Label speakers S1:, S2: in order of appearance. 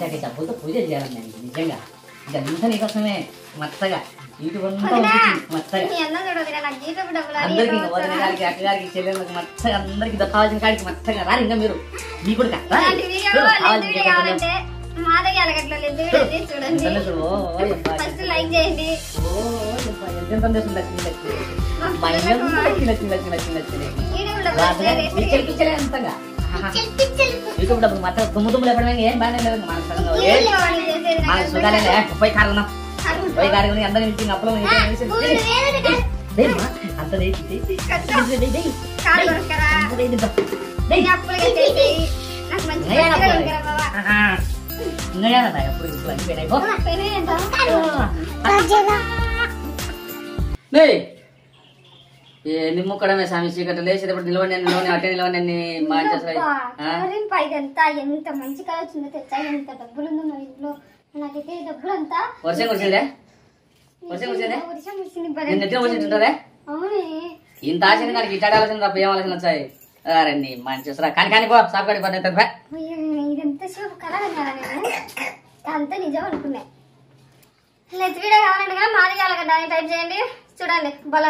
S1: ఇట్లాంటి డబ్బులతో పూజ చేయాలి నేను నిజంగా ఇదంతా నీకోసమే మెత్తగా ఇటువంటి మెత్తగా అందరికి వదిన గారికి అక్క గారికి చెల్లెళ్ళకి మెత్తగా అందరికి కావాల్సిన కాడికి మెత్తగా రాలి ఇంకా మీరు మీ కూడా ఎంతగా యూట్యూబ్ డబ్బులు మాత్రం తుమ్ము లేపడమే ఏం బాగానే లేదు మనకు సుఖాలే పోయి కారణం పోయి కారణం అందరి నుంచి అప్పులు అంత నిమ్మక్కడమే స్వామి చీకట లేచేటప్పుడు నిలవండి అట్టే నిలవండి
S2: ఎంత మంచి కళ వచ్చిందో తెచ్చా ఎంత డబ్బులు ఉందో మా ఇంట్లో నాకైతే డబ్బులు అంతా
S1: వర్షం వచ్చిందే
S2: అవునే
S1: ఇంత ఆశని నాకు ఇట్లా ఆలోచన తప్ప ఏం ఆలోచన వచ్చాయి రండి మంచి కానీ పో సాపుకాడి పని
S2: ఇదంతా సేపు కళ విన్నారా నేను అంతా నిజం అనుకున్నా నెక్స్ట్ వీడియో కావాలంటే మాది కావాలంటే టైప్ చేయండి చూడండి బలం